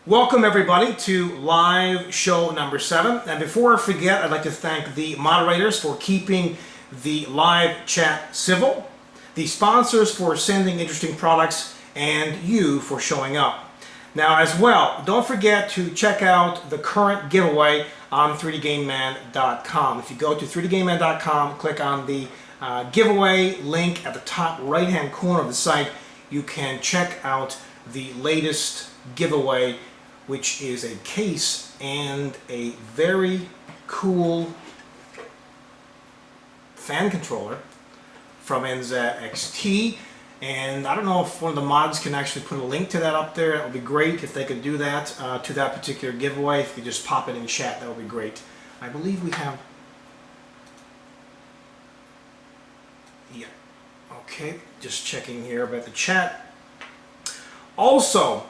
Welcome everybody to live show number 7. And before I forget, I'd like to thank the moderators for keeping the live chat civil, the sponsors for sending interesting products, and you for showing up. Now as well, don't forget to check out the current giveaway on 3dgameman.com. If you go to 3dgameman.com, click on the giveaway link at the top right hand corner of the site, you can check out the latest giveaway, which is a case and a very cool fan controller from NZXT. And I don't know if one of the mods can actually put a link to that up there. That would be great if they could do that to that particular giveaway. If you could just pop it in chat, that would be great. I believe we have... Yeah. Okay, just checking here about the chat. Also,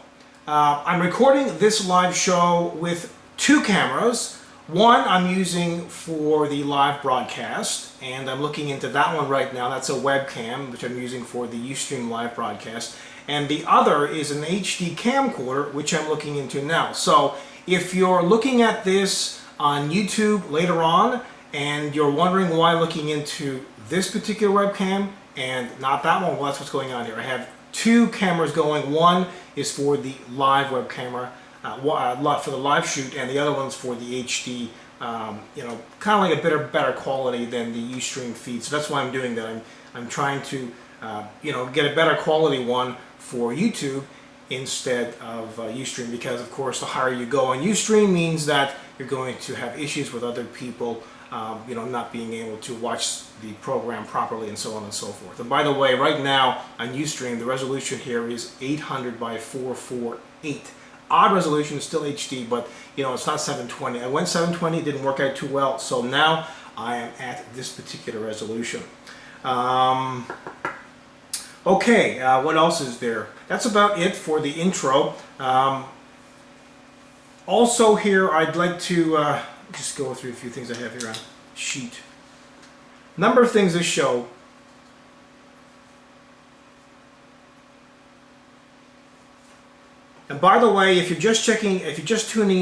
I'm recording this live show with 2 cameras. One I'm using for the live broadcast, and I'm looking into that one right now. That's a webcam, which I'm using for the Ustream live broadcast. And the other is an HD camcorder, which I'm looking into now. So if you're looking at this on YouTube later on, and you're wondering why I'm looking into this particular webcam and not that one, well, that's what's going on here. I have 2 cameras going. One is for the live web camera, for the live shoot, and the other one's for the HD, kind of like a better quality than the Ustream feed. So that's why I'm doing that. I'm trying to, get a better quality one for YouTube instead of Ustream, because of course the higher you go on Ustream means that you're going to have issues with other people, not being able to watch the program properly and so on and so forth. And by the way, right now on Ustream, the resolution here is 800 by 448. Odd resolution is still HD, but it's not 720. I went 720, it didn't work out too well, so now I am at this particular resolution. Okay, what else is there? That's about it for the intro. Also here, I'd like to just go through a few things I have here on sheet. Number of things this show. And by the way, if you're just tuning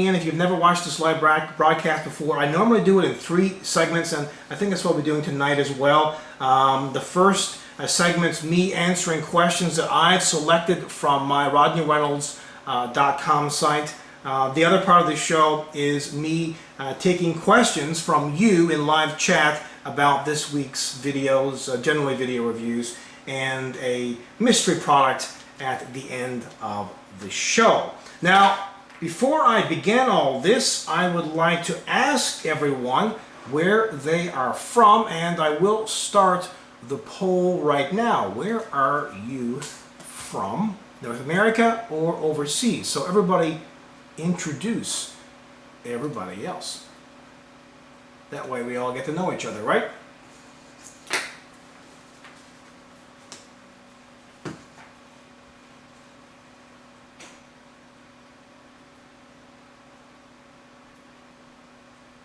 in, if you've never watched this live broadcast before, I normally do it in 3 segments, and I think that's what we're doing tonight as well. The first segment's me answering questions that I've selected from my RodneyReynolds.com site. The other part of the show is me taking questions from you in live chat about this week's videos, generally video reviews, and a mystery product at the end of the show. Now, before I begin all this, I would like to ask everyone where they are from, and I will start the poll right now. Where are you from? North America or overseas? So everybody introduce everybody else. That way we all get to know each other, right?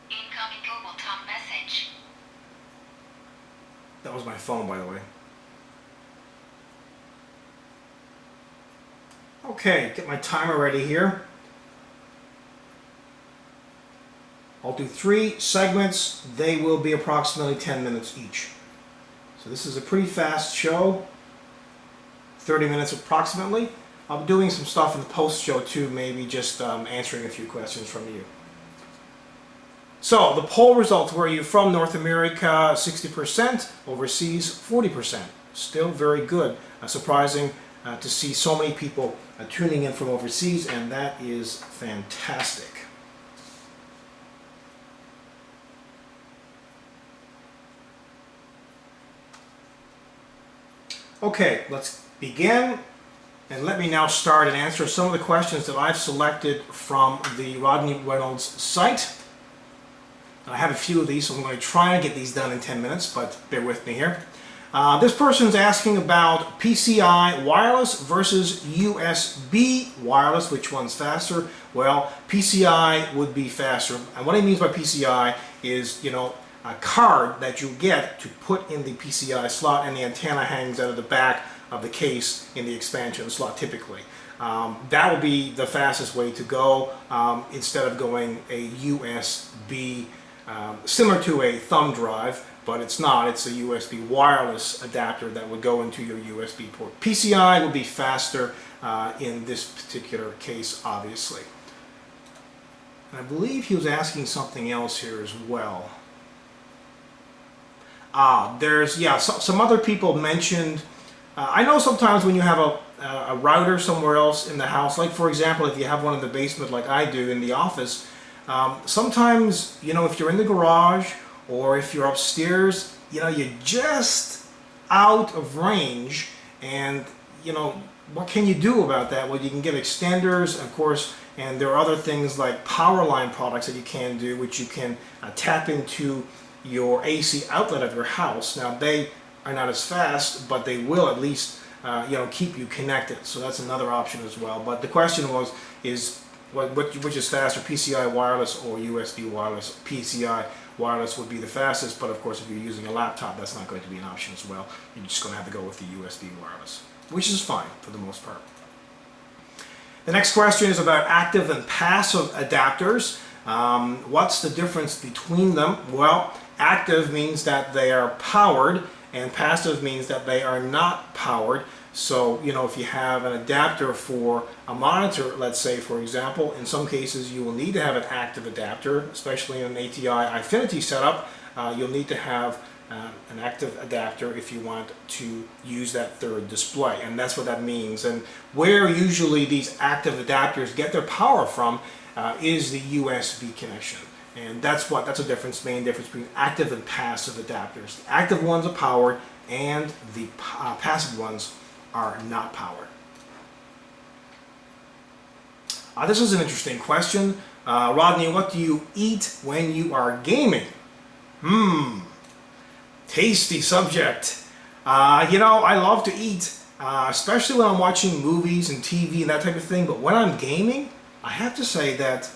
Incoming Google Talk message. That was my phone, by the way. Okay, get my timer ready here. I'll do 3 segments. They will be approximately 10 minutes each. So this is a pretty fast show. 30 minutes approximately. I'll be doing some stuff in the post show too, maybe just answering a few questions from you. So the poll results: where are you from? North America 60%, overseas 40%. Still very good. Surprising to see so many people tuning in from overseas, and that is fantastic. Okay, let's begin, and let me now start and answer some of the questions that I've selected from the Rodney Reynolds site. I have a few of these, so I'm going to try and get these done in 10 minutes, but bear with me here. This person's asking about PCI wireless versus USB wireless. Which one's faster? Well, PCI would be faster. And what he means by PCI is, a card that you get to put in the PCI slot, and the antenna hangs out of the back of the case in the expansion slot typically. That would be the fastest way to go instead of going a USB, similar to a thumb drive, but it's not. It's a USB wireless adapter that would go into your USB port. PCI would be faster in this particular case, obviously. And I believe he was asking something else here as well. There's, yeah, some other people mentioned, I know sometimes when you have a router somewhere else in the house, like for example, if you have one in the basement like I do in the office, sometimes, you know, if you're in the garage or if you're upstairs, you know, you're just out of range, and, you know, what can you do about that? Well, you can get extenders, of course, and there are other things like power line products that you can do, which you can tap into your AC outlet of your house. Now, they are not as fast, but they will at least you know, keep you connected. So that's another option as well. But the question was, which is faster, PCI wireless or USB wireless? PCI wireless would be the fastest, but of course, if you're using a laptop, that's not going to be an option as well. You're just going to have to go with the USB wireless, which is fine for the most part. The next question is about active and passive adapters. What's the difference between them? Well, active means that they are powered, and passive means that they are not powered. So, you know, if you have an adapter for a monitor, let's say, for example, in some cases you will need to have an active adapter, especially in an ATI Infinity setup. You'll need to have an active adapter if you want to use that third display, and that's what that means. And where usually these active adapters get their power from is the USB connection. And that's a difference, main difference between active and passive adapters. The active ones are powered, and the passive ones are not powered. This is an interesting question. Rodney, what do you eat when you are gaming? Tasty subject. You know, I love to eat, especially when I'm watching movies and TV and that type of thing. But when I'm gaming, I have to say that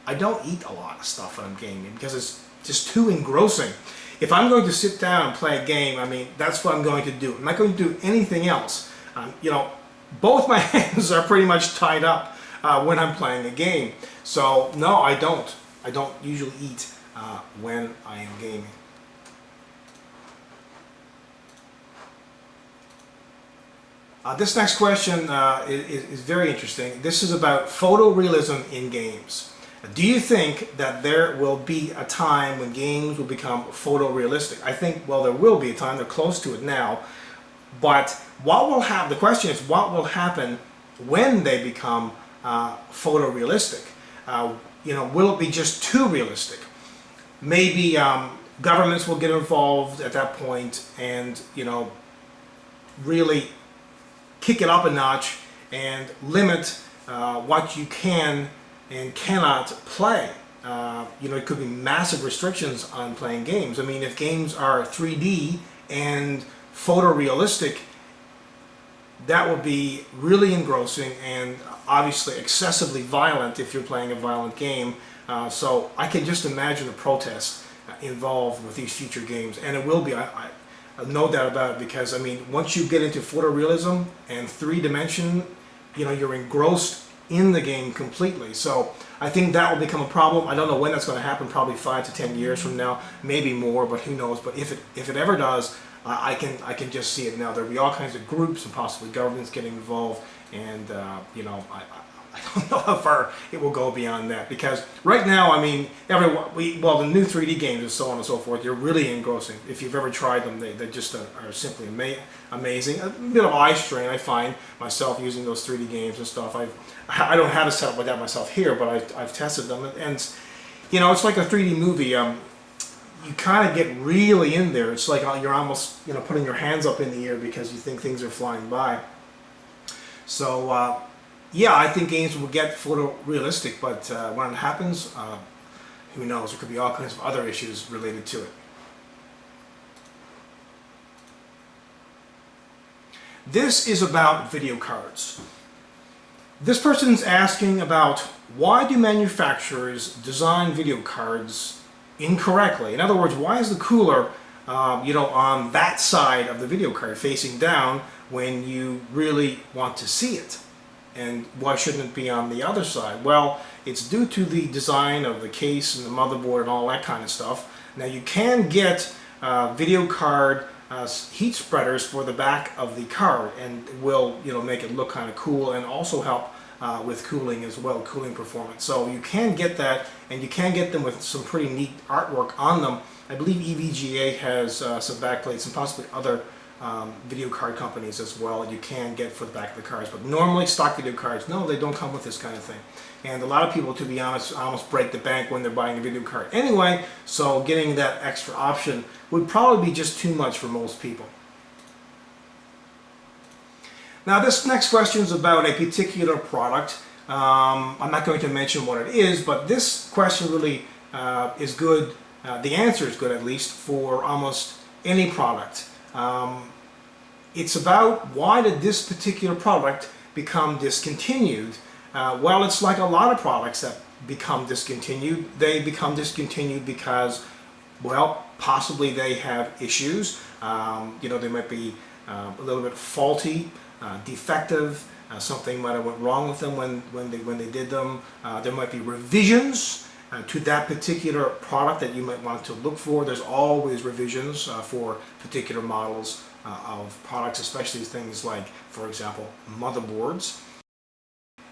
I don't eat a lot of stuff when I'm gaming because it's just too engrossing. If I'm going to sit down and play a game, I mean, that's what I'm going to do. I'm not going to do anything else. You know, both my hands are pretty much tied up when I'm playing a game. So, no, I don't. I don't usually eat when I am gaming. This next question is very interesting. This is about photorealism in games. Do you think that there will be a time when games will become photorealistic? I think, well, there will be a time. They're close to it now. But what will happen? The question is, what will happen when they become photorealistic? You know, will it be just too realistic? Maybe governments will get involved at that point and, you know, really kick it up a notch and limit what you can and cannot play. You know, it could be massive restrictions on playing games. I mean, if games are 3D and photorealistic, that would be really engrossing and obviously excessively violent if you're playing a violent game. So I can just imagine the protests involved with these future games, and it will be. I no doubt about it, because I mean, once you get into photorealism and 3D, you know, you're engrossed in the game completely. So I think that will become a problem. I don't know when that's going to happen, probably 5 to 10 years from now, maybe more, but who knows. But if it ever does, I can just see it now. There'll be all kinds of groups and possibly governments getting involved, and you know, I don't know how far it will go beyond that, because right now, I mean, well, the new 3D games and so on and so forth, they're really engrossing. If you've ever tried them, they just are simply amazing. A bit of eye strain, I find myself using those 3D games and stuff. I don't have a setup like that myself here, but I've tested them, and you know, it's like a 3D movie. You kind of get really in there. It's like you're almost, you know, putting your hands up in the air because you think things are flying by. So yeah, I think games will get photorealistic, but when it happens, who knows? There could be all kinds of other issues related to it. This is about video cards. This person's asking about, why do manufacturers design video cards incorrectly? In other words, why is the cooler you know, on that side of the video card facing down when you really want to see it? And why shouldn't it be on the other side? Well, it's due to the design of the case and the motherboard and all that kind of stuff. Now you can get video card heat spreaders for the back of the card, and it will make it look kind of cool and also help with cooling as well, cooling performance. So you can get that, and you can get them with some pretty neat artwork on them. I believe EVGA has some backplates and possibly other video card companies as well you can get for the back of the cards. But normally stock video cards, no, they don't come with this kind of thing. And a lot of people, to be honest, almost break the bank when they're buying a video card anyway, so getting that extra option would probably be just too much for most people. Now this next question is about a particular product. I'm not going to mention what it is, but this question really is good. The answer is good, at least, for almost any product. It's about why did this particular product become discontinued? Well, it's like a lot of products that become discontinued. They become discontinued because, well, possibly they have issues. They might be a little bit faulty, defective. Something might have went wrong with them when they did them. There might be revisions to that particular product that you might want to look for. There's always revisions for particular models of products, especially things like, for example, motherboards.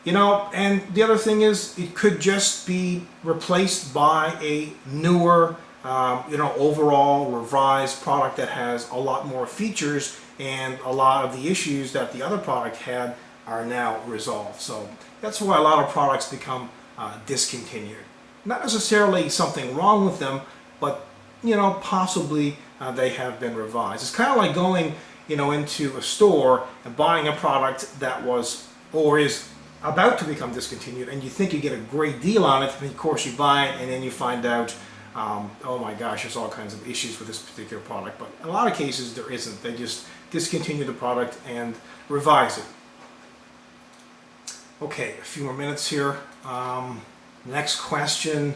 And the other thing is, it could just be replaced by a newer, overall revised product that has a lot more features, and a lot of the issues that the other product had are now resolved. So that's why a lot of products become discontinued. Not necessarily something wrong with them, but possibly they have been revised. It's kind of like going into a store and buying a product that was or is about to become discontinued, and you think you get a great deal on it, and of course you buy it, and then you find out, oh my gosh, there's all kinds of issues with this particular product. But in a lot of cases there isn't. They just discontinue the product and revise it. Okay, a few more minutes here. Next question,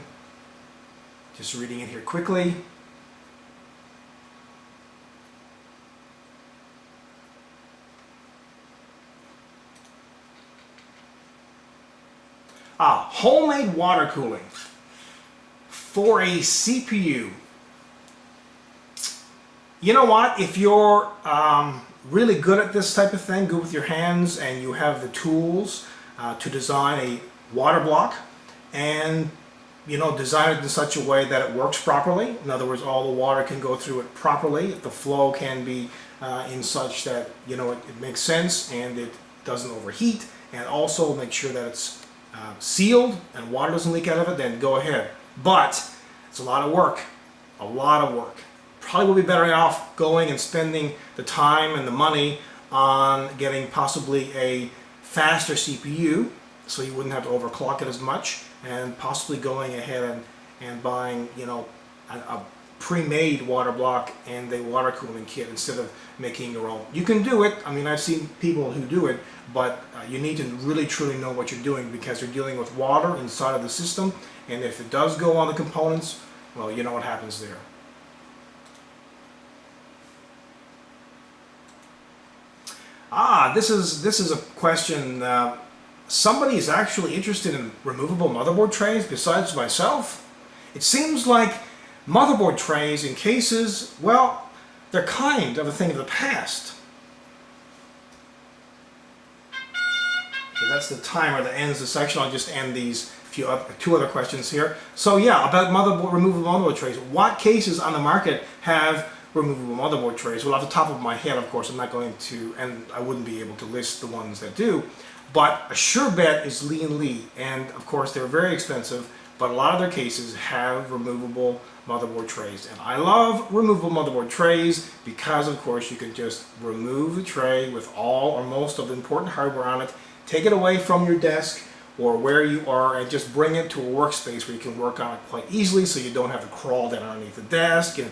just reading it here quickly. Homemade water cooling for a CPU. You know what? If you're really good at this type of thing, good with your hands, and you have the tools to design a water block and design it in such a way that it works properly. In other words, all the water can go through it properly. The flow can be in such that it makes sense and it doesn't overheat, and also make sure that it's sealed and water doesn't leak out of it, then go ahead. But it's a lot of work, a lot of work. Probably will be better off going and spending the time and the money on getting possibly a faster CPU, so you wouldn't have to overclock it as much, and possibly going ahead and buying a pre-made water block and a water cooling kit instead of making your own. You can do it. I mean, I've seen people who do it, but you need to really truly know what you're doing, because you're dealing with water inside of the system, and if it does go on the components, well, you know what happens there. This is a question. Somebody is actually interested in removable motherboard trays besides myself. It seems like motherboard trays in cases, well, they're kind of a thing of the past. Okay, that's the timer that ends the section. I'll just end these two other questions here. So yeah, about removable motherboard trays. What cases on the market have removable motherboard trays? Well, off the top of my head, of course, I'm not going to, and I wouldn't be able to list the ones that do, but a sure bet is Lee & Lee, and of course they're very expensive, but a lot of their cases have removable motherboard trays. And I love removable motherboard trays because, of course, you can just remove the tray with all or most of the important hardware on it, take it away from your desk or where you are, and just bring it to a workspace where you can work on it quite easily, so you don't have to crawl down underneath the desk, and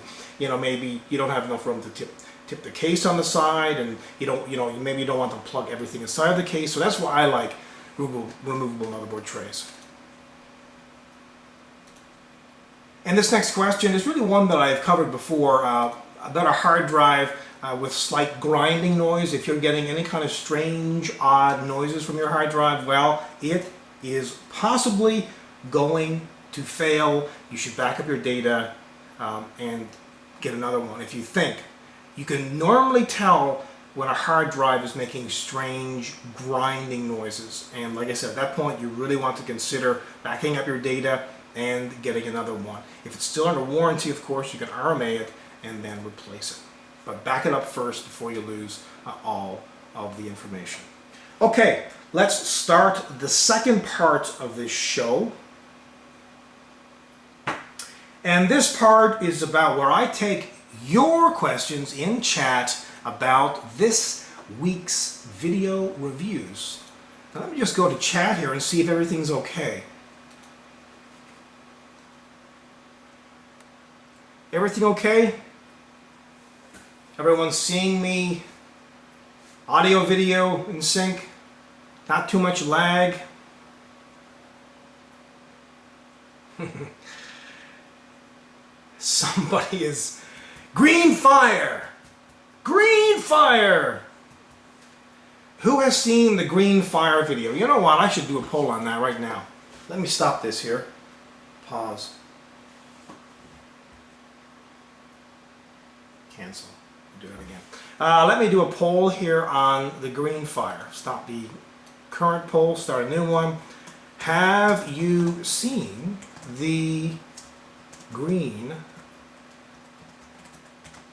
maybe you don't have enough room to tip the case on the side, and maybe you don't want to plug everything inside of the case. So that's why I like removable motherboard trays. And this next question is really one that I've covered before, about a hard drive with slight grinding noise. If you're getting any kind of strange, odd noises from your hard drive, well, it is possibly going to fail. You should back up your data and get another one if you think. You can normally tell when a hard drive is making strange grinding noises, and like I said, at that point you really want to consider backing up your data and getting another one. If it's still under warranty, of course, you can RMA it and then replace it, but back it up first before you lose all of the information. Okay, let's start the second part of this show, and this part is about where I take your questions in chat about this week's video reviews. Now let me just go to chat here and see if everything's okay. Everything okay? Everyone's seeing me? Audio, video in sync? Not too much lag? Somebody is... Green fire! Green fire! Who has seen the green fire video? You know what? I should do a poll on that right now. Let me stop this here. Pause. Cancel. Do that again. Let me do a poll here on the green fire. Stop the current poll. Start a new one. Have you seen the green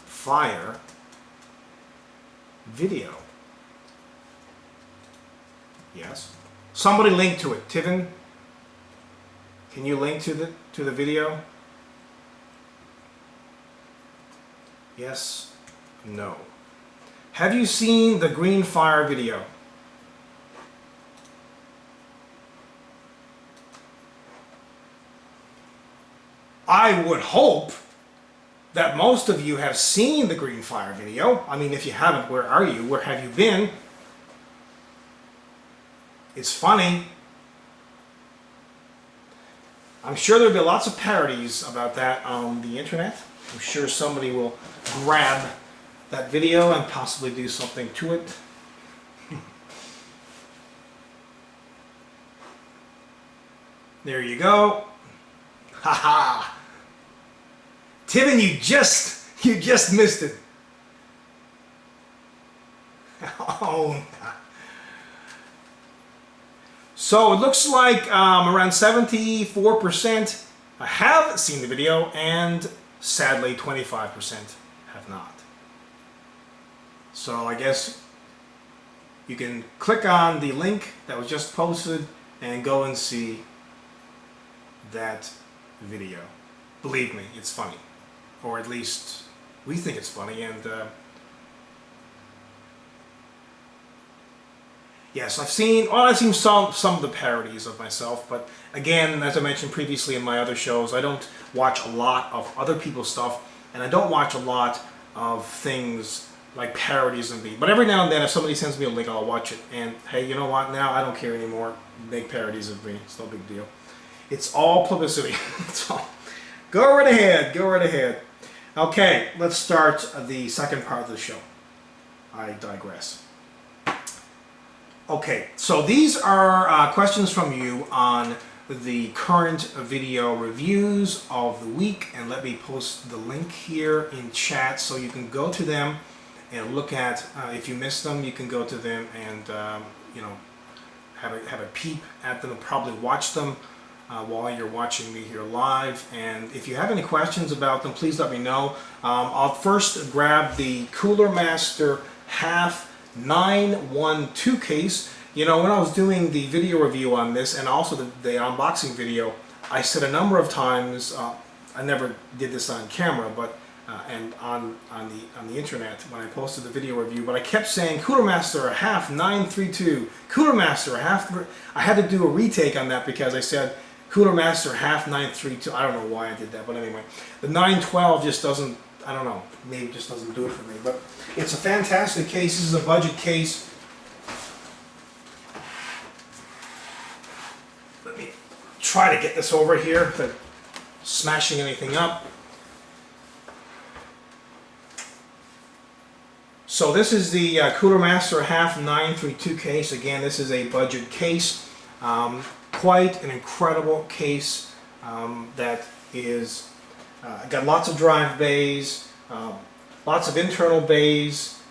fire video? Yes. Somebody link to it. Tivin, can you link to the video? Yes. No. Have you seen the green fire video? I would hope that most of you have seen the green fire video. I mean, if you haven't, where are you? Where have you been? It's funny. I'm sure there'll be lots of parodies about that on the internet. I'm sure somebody will grab that video and possibly do something to it. There you go. Haha. Tivin, you just missed it. Oh. So it looks like around 74% have seen the video, and sadly 25% have not. So I guess you can click on the link that was just posted and go and see that video. Believe me, it's funny. Or at least we think it's funny, and yes, I've seen some of the parodies of myself, but again, as I mentioned previously in my other shows, I don't watch a lot of other people's stuff, and I don't watch a lot of things like parodies of me. But every now and then, if somebody sends me a link, I'll watch it, and hey, you know what, now I don't care anymore. Make parodies of me, it's no big deal. It's all publicity. It's all. Go right ahead, go right ahead. Okay, let's start the second part of the show. I digress. Okay, so these are questions from you on the current video reviews of the week, and let me post the link here in chat so you can go to them and look at, if you missed them, you can go to them and have a peep at them and probably watch them while you're watching me here live. And if you have any questions about them, please let me know. I'll first grab the Cooler Master Half 912 case. You know, when I was doing the video review on this and also the unboxing video, I said a number of times, I never did this on camera, but and on the internet when I posted the video review, but I kept saying Cooler Master a half 932, Cooler Master a half. I had to do a retake on that because I said Cooler Master half 932. I don't know why I did that, but anyway, the 912 just doesn't. I don't know. Maybe it just doesn't do it for me. But it's a fantastic case. This is a budget case. Let me try to get this over here without smashing anything up. So this is the Cooler Master half 932 case. Again, this is a budget case. Quite an incredible case that is got lots of drive bays, lots of internal bays,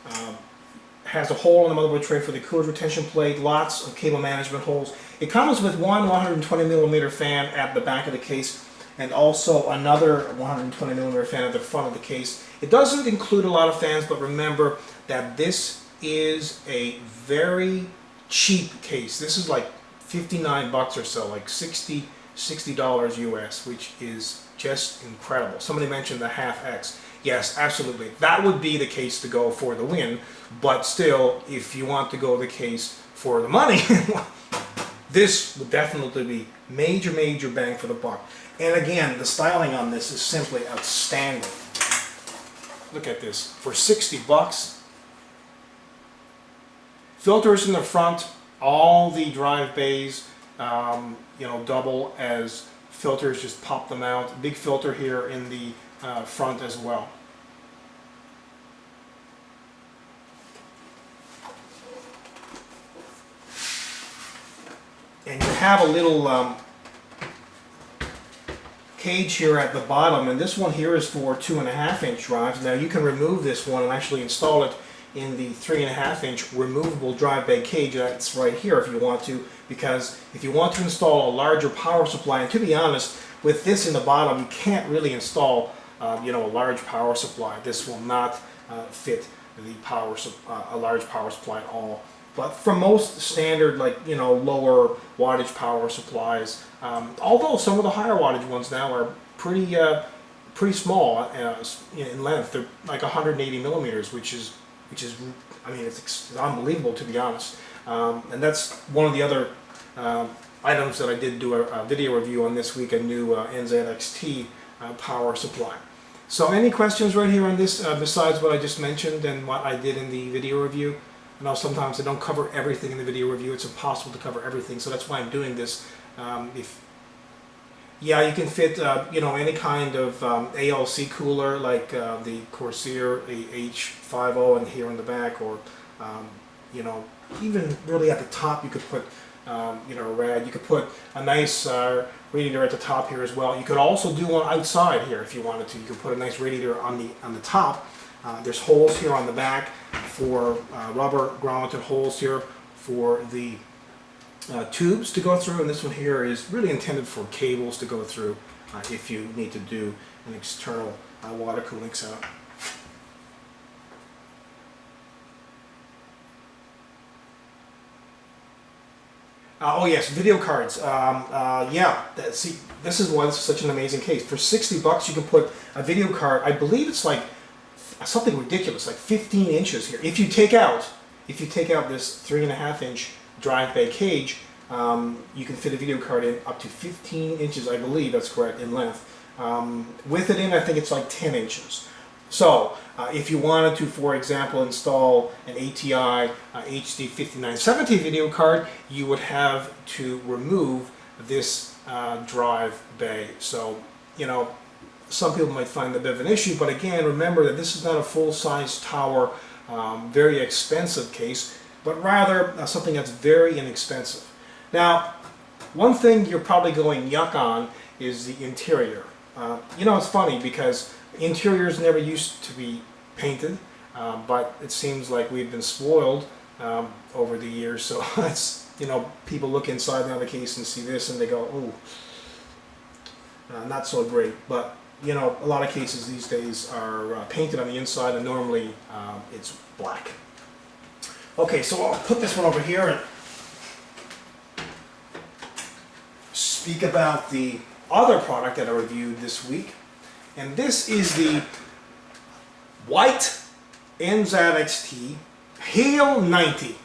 has a hole in the motherboard tray for the cooler retention plate, lots of cable management holes. It comes with one 120 millimeter fan at the back of the case and also another 120 millimeter fan at the front of the case. It doesn't include a lot of fans, but remember that this is a very cheap case. This is like 59 bucks or so, like $60 US, which is just incredible. Somebody mentioned the half X. Yes, absolutely. That would be the case to go for the win, but still, if you want to go the case for the money, this would definitely be major bang for the buck. And again, the styling on this is simply outstanding. Look at this. For 60 bucks, filters in the front, all the drive bays, double as filters, just pop them out. Big filter here in the front as well. And you have a little cage here at the bottom, and this one here is for 2.5-inch drives. Now you can remove this one and actually install it in the 3.5-inch removable drive bay cage that's right here if you want to, because if you want to install a larger power supply, and to be honest, with this in the bottom, you can't really install a large power supply. This will not fit a large power supply at all. But for most standard, lower wattage power supplies, although some of the higher wattage ones now are pretty small in length. They're like 180 millimeters, which is, it's unbelievable, to be honest. And that's one of the other items that I did do a video review on this week, a new NZXT power supply. So any questions right here on this, besides what I just mentioned and what I did in the video review? I know sometimes I don't cover everything in the video review. It's impossible to cover everything, so that's why I'm doing this. You can fit any kind of ALC cooler, like the Corsair H50 and here in the back, or even really at the top you could put a rad. You could put a nice radiator at the top here as well. You could also do one outside here if you wanted to. You could put a nice radiator on the top. There's holes here on the back for rubber grommeted holes here for the tubes to go through, and this one here is really intended for cables to go through if you need to do an external water cooling setup. Oh yes, video cards. See, this is why this is such an amazing case. For 60 bucks, you can put a video card. I believe it's like something ridiculous, like 15 inches here. If you take out this 3.5-inch drive bay cage, you can fit a video card in up to 15 inches, I believe that's correct, in length. With it in, I think it's like 10 inches. So if you wanted to, for example, install an ATI HD 5970 video card, you would have to remove this drive bay. So, some people might find that a bit of an issue, but again, remember that this is not a full-size tower, very expensive case, but rather something that's very inexpensive. Now, one thing you're probably going yuck on is the interior. It's funny because interiors never used to be painted, but it seems like we've been spoiled over the years. So it's, people look inside now the case and see this and they go, ooh, not so great. But a lot of cases these days are painted on the inside, and normally it's black. Okay, so I'll put this one over here and speak about the other product that I reviewed this week. And this is the white NZXT Hale 90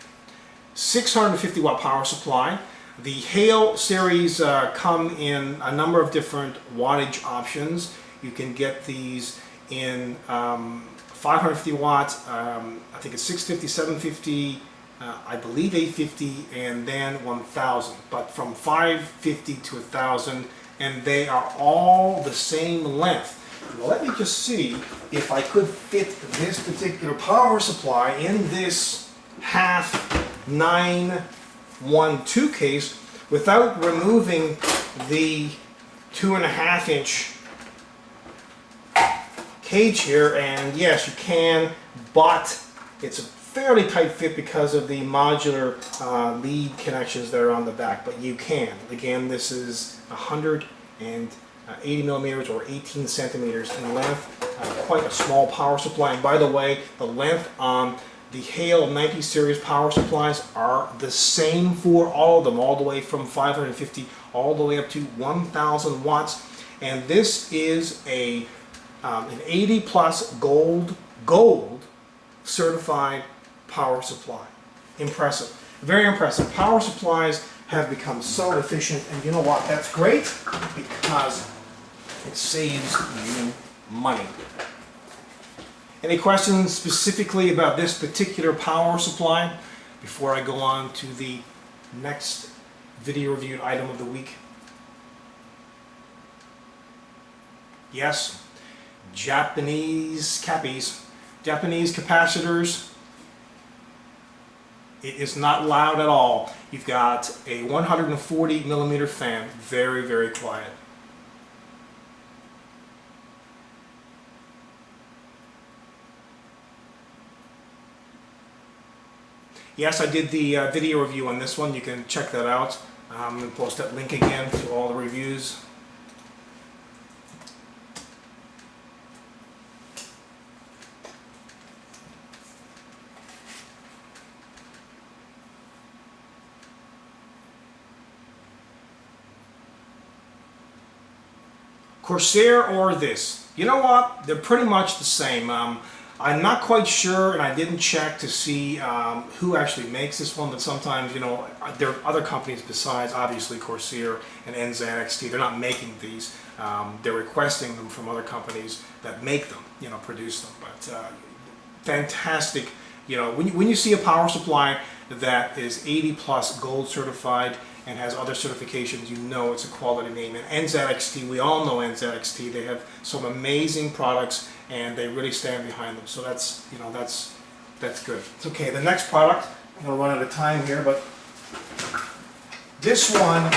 650 watt power supply. The Hale series come in a number of different wattage options. You can get these in 550 watts, I think it's 650, 750, I believe 850, and then 1000. But from 550 to 1000, and they are all the same length. Well, let me just see if I could fit this particular power supply in this half 912 case without removing the 2.5 inch cage here. And yes, you can, but it's a fairly tight fit because of the modular lead connections that are on the back, but you can. Again, this is 180 millimeters or 18 centimeters in length, quite a small power supply. And by the way, the length on the Hale 90 series power supplies are the same for all of them, all the way from 550 all the way up to 1,000 watts. And this is an 80 plus gold certified power supply. Impressive, very impressive. Power supplies have become so efficient, and you know what? That's great because it saves you money. Any questions specifically about this particular power supply before I go on to the next video reviewed item of the week? Yes, Japanese cappies, Japanese capacitors. It is not loud at all. You've got a 140 millimeter fan, very, very quiet. Yes, I did the video review on this one. You can check that out. I'm going to post that link again to all the reviews. Corsair or this? You know what? They're pretty much the same. I'm not quite sure, and I didn't check to see who actually makes this one, but sometimes, you know, there are other companies besides, obviously, Corsair and NZXT. They're not making these. They're requesting them from other companies that make them, you know, produce them. But fantastic, you know, when you see a power supply that is 80 plus gold certified and has other certifications, you know it's a quality name. And NZXT, we all know NZXT. They have some amazing products, and they really stand behind them. So that's, you know, that's good. It's okay. The next product, I'm going to run out of time here, but this one,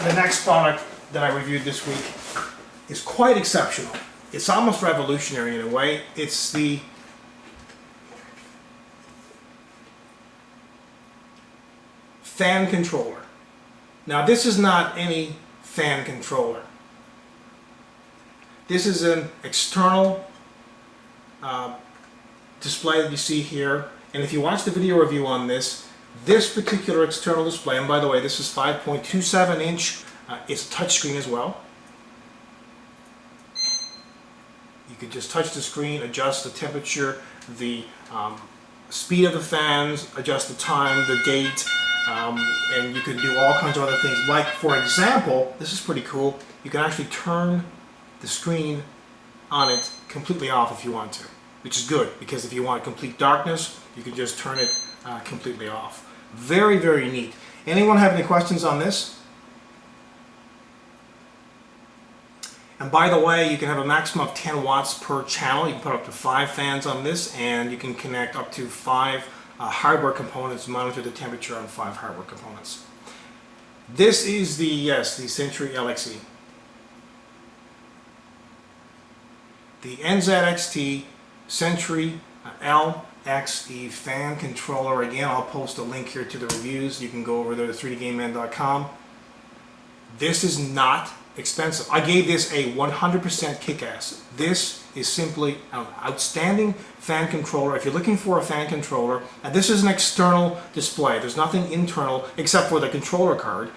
the next product that I reviewed this week, is quite exceptional. It's almost revolutionary in a way. It's the fan controller. Now, this is not any fan controller. This is an external display that you see here. And if you watch the video review on this particular external display, and by the way, this is 5.27 inch, it's touchscreen as well. You could just touch the screen, adjust the temperature, the speed of the fans, adjust the time, the date, and you can do all kinds of other things. Like, for example, this is pretty cool. You can actually turn the screen on it completely off if you want to, which is good, because if you want complete darkness, you can just turn it completely off. Very, very neat. Anyone have any questions on this? And by the way, you can have a maximum of 10 watts per channel. You can put up to 5 fans on this, and you can connect up to 5 hardware components, monitor the temperature on 5 hardware components. This is the Century LXE. The NZXT Century LXE fan controller. Again, I'll post a link here to the reviews. You can go over there to 3dgameman.com. This is not expensive. I gave this a 100% kick-ass. This is simply an outstanding fan controller. If you're looking for a fan controller, and this is an external display. There's nothing internal except for the controller card,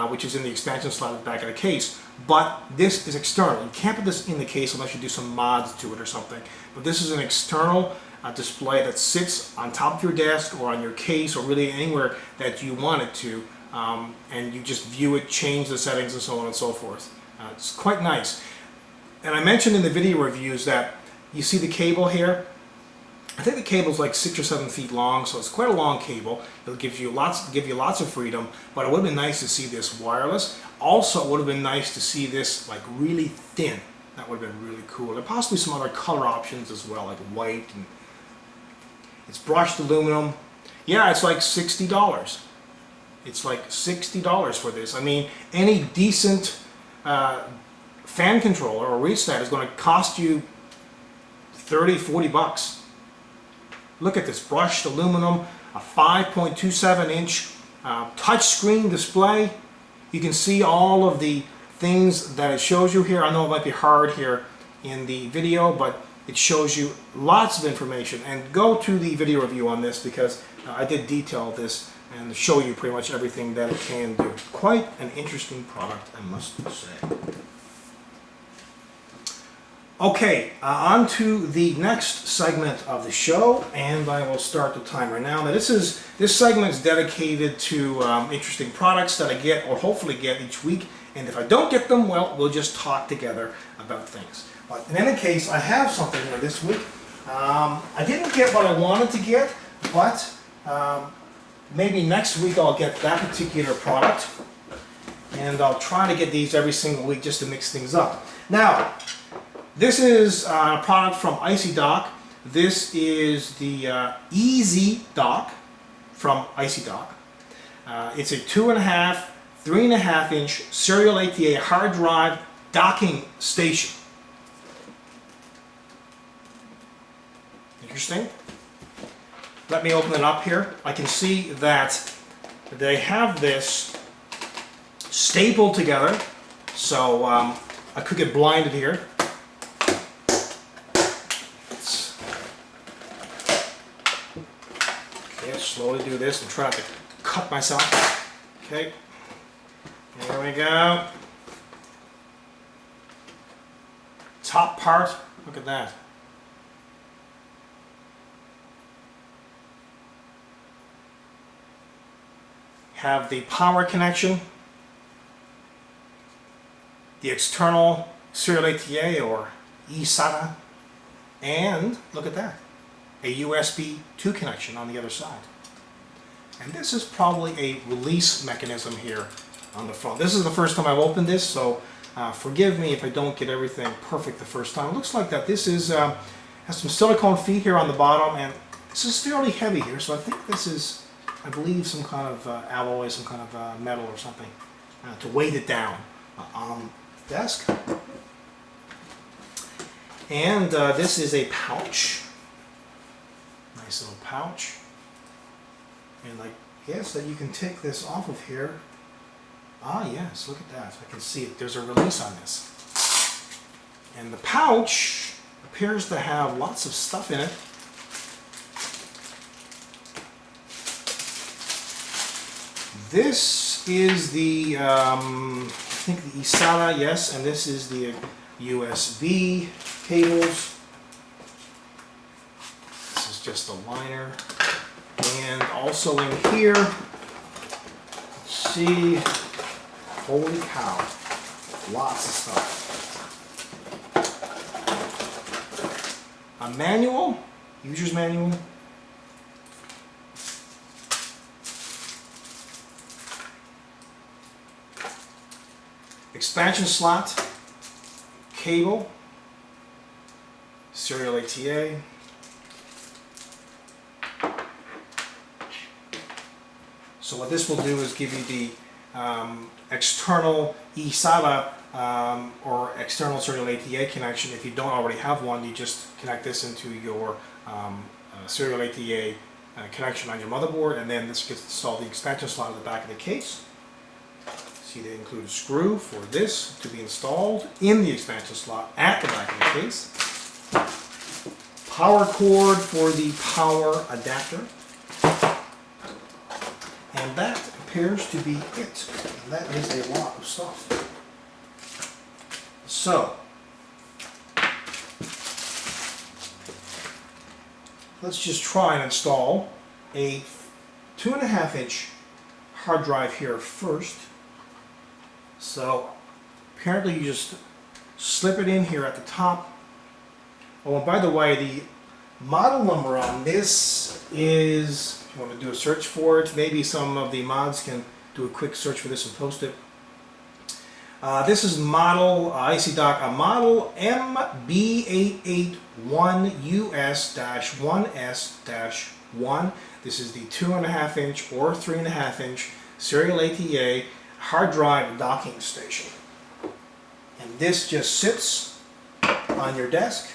which is in the expansion slot at the back of the case. But this is external. You can't put this in the case unless you do some mods to it or something. But this is an external display that sits on top of your desk or on your case or really anywhere that you want it to. And you just view it, change the settings, and so on and so forth. It's quite nice. And I mentioned in the video reviews that you see the cable here. I think the cable's like 6 or 7 feet long, so it's quite a long cable. It'll give you lots of freedom. But it would have been nice to see this wireless. Also, it would have been nice to see this like really thin. That would have been really cool. And possibly some other color options as well, like white. And it's brushed aluminum. Yeah, it's like $60. It's like $60 for this. I mean, any decent fan controller or rheostat is going to cost you 30, 40 bucks. Look at this, brushed aluminum, a 5.27 inch touchscreen display. You can see all of the things that it shows you here. I know it might be hard here in the video, but it shows you lots of information. And go to the video review on this because I did detail this and show you pretty much everything that it can do. Quite an interesting product, I must say. Okay, on to the next segment of the show, and I will start the timer now. Now this segment is dedicated to interesting products that I get or hopefully get each week, and if I don't get them, well, we'll just talk together about things. But in any case, I have something here this week. I didn't get what I wanted to get, but maybe next week I'll get that particular product, and I'll try to get these every single week just to mix things up. Now, this is a product from Icy Dock. This is the Icy Dock from Icy Dock. It's a 2.5, 3.5 inch serial ATA hard drive docking station. Interesting. Let me open it up here. I can see that they have this stapled together, so I could get blinded here. Slowly do this and try not to cut myself. Okay, there we go. Top part, look at that. Have the power connection, the external serial ATA or eSATA, and look at that, a USB 2 connection on the other side. And this is probably a release mechanism here on the front. This is the first time I've opened this, so forgive me if I don't get everything perfect the first time. It looks like that this is has some silicone feet here on the bottom, and this is fairly heavy here, so I think this is, I believe, some kind of alloy, some kind of metal or something to weight it down on the desk. And this is a pouch. Nice little pouch. And I guess that you can take this off of here. Ah, yes, look at that. I can see it. There's a release on this. And the pouch appears to have lots of stuff in it. This is the, I think the eSATA, yes, and this is the USB cables. This is just a liner. And also in here, let's see, holy cow, lots of stuff. A manual, user's manual. Expansion slot, cable, serial ATA. So what this will do is give you the external eSATA or external serial ATA connection. If you don't already have one, you just connect this into your serial ATA connection on your motherboard, and then this gets installed the expansion slot at the back of the case. See, they include a screw for this to be installed in the expansion slot at the back of the case. Power cord for the power adapter. And that appears to be it. And that is a lot of stuff. So, let's just try and install a 2.5 inch hard drive here first. So, apparently you just slip it in here at the top. Oh, and by the way, the model number on this is, if you want to do a search for it, maybe some of the mods can do a quick search for this and post it. This is model Icy Dock, a model MB881US-1S-1. This is the 2.5 inch or 3.5 inch serial ATA hard drive docking station. And this just sits on your desk,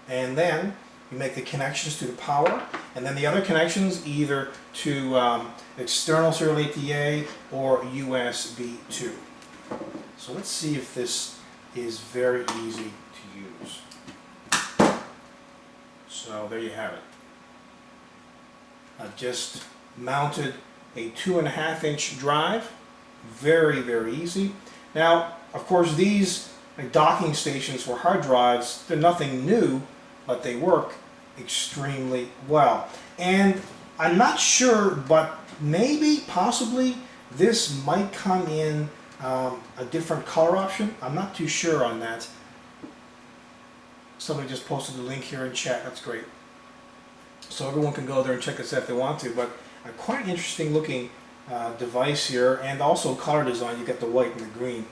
and then you make the connections to the power, and then the other connections either to external serial ATA or USB 2. So let's see if this is very easy to use. So there you have it. I've just mounted a 2.5 inch drive. Very, very easy. Now, of course, these docking stations for hard drives, they're nothing new, but they work extremely well. And I'm not sure, but maybe, possibly, this might come in a different color option. I'm not too sure on that. Somebody just posted the link here in chat. That's great. So everyone can go there and check this out if they want to. But a quite interesting looking device here, and also color design. You get the white and the green.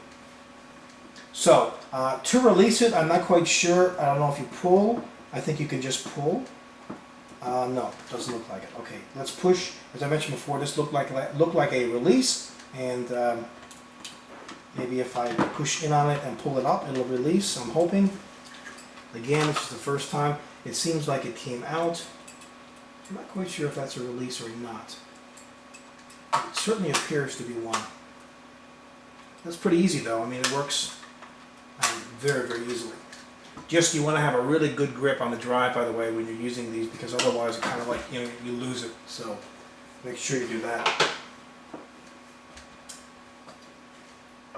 So to release it, I'm not quite sure. I don't know if you pull. I think you can just pull. No, it doesn't look like it. Okay, let's push. As I mentioned before, this looked like a release, and maybe if I push in on it and pull it up, it'll release. I'm hoping. Again, this is the first time. It seems like it came out. I'm not quite sure if that's a release or not. It certainly appears to be one. That's pretty easy though. I mean, it works very, very easily. Just you want to have a really good grip on the drive, by the way, when you're using these, because otherwise it kind of like, you lose it. So make sure you do that.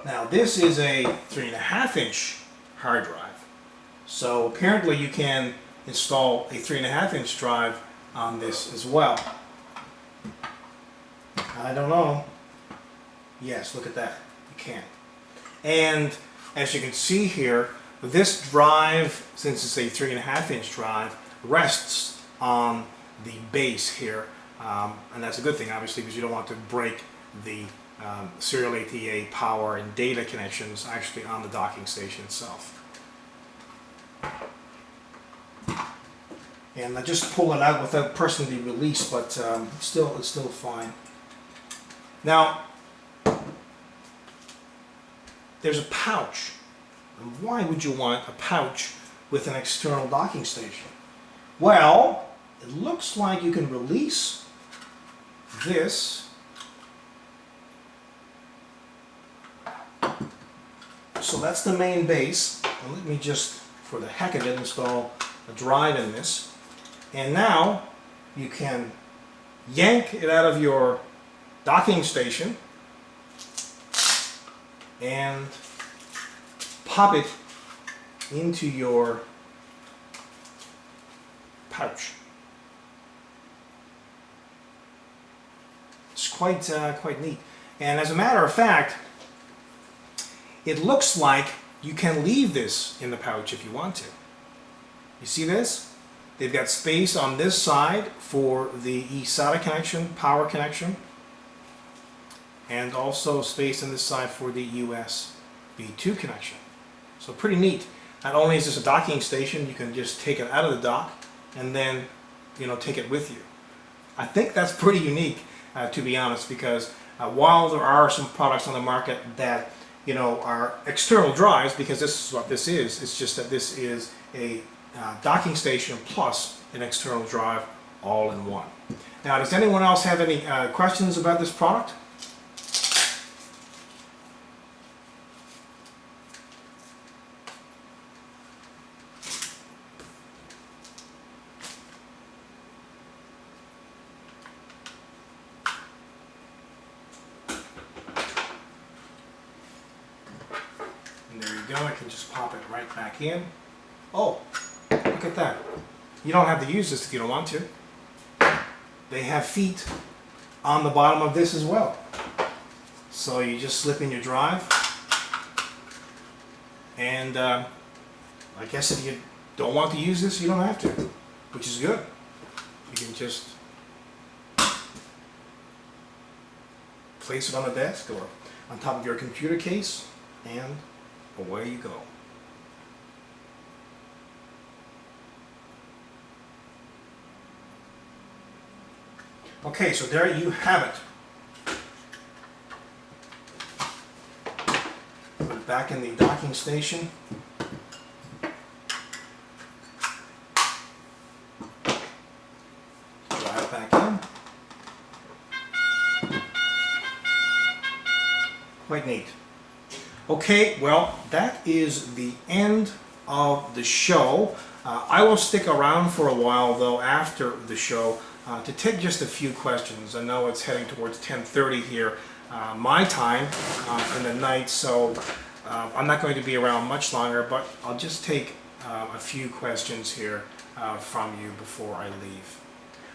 Now this is a 3.5 inch hard drive. So apparently you can install a 3.5 inch drive on this as well. I don't know. Yes, look at that. You can. And as you can see here, this drive, since it's a 3.5 inch drive, rests on the base here. And that's a good thing, obviously, because you don't want to break the serial ATA power and data connections actually on the docking station itself. And I just pull it out without pressing the release, but it's still fine. Now, there's a pouch. And why would you want a pouch with an external docking station? Well, it looks like you can release this. So that's the main base. And let me just, for the heck of it, install a drive in this. And now you can yank it out of your docking station and pop it into your pouch. It's quite neat. And as a matter of fact, it looks like you can leave this in the pouch if you want to. You see this? They've got space on this side for the eSATA connection, power connection, and also space on this side for the USB 2 connection. So pretty neat. Not only is this a docking station, you can just take it out of the dock and then, take it with you. I think that's pretty unique, to be honest, because while there are some products on the market that are external drives, because this is what this is, it's just that this is a docking station plus an external drive all in one. Now, does anyone else have any questions about this product? And there you go, I can just pop it right back in. Oh, look at that. You don't have to use this if you don't want to. They have feet on the bottom of this as well. So you just slip in your drive. And I guess if you don't want to use this, you don't have to, which is good. You can just place it on the desk or on top of your computer case, and away you go. Okay, so there you have it. Put it back in the docking station. Drive back in. Quite neat. Okay, well, that is the end of the show. I will stick around for a while, though, after the show to take just a few questions. I know it's heading towards 10:30 here, my time in the night, so I'm not going to be around much longer, but I'll just take a few questions here from you before I leave.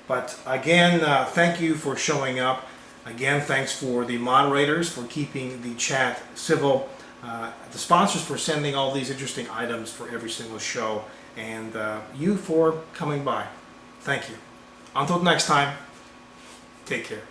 But again, thank you for showing up. Again, thanks for the moderators for keeping the chat civil, the sponsors for sending all these interesting items for every single show, and you for coming by. Thank you. Until next time, take care.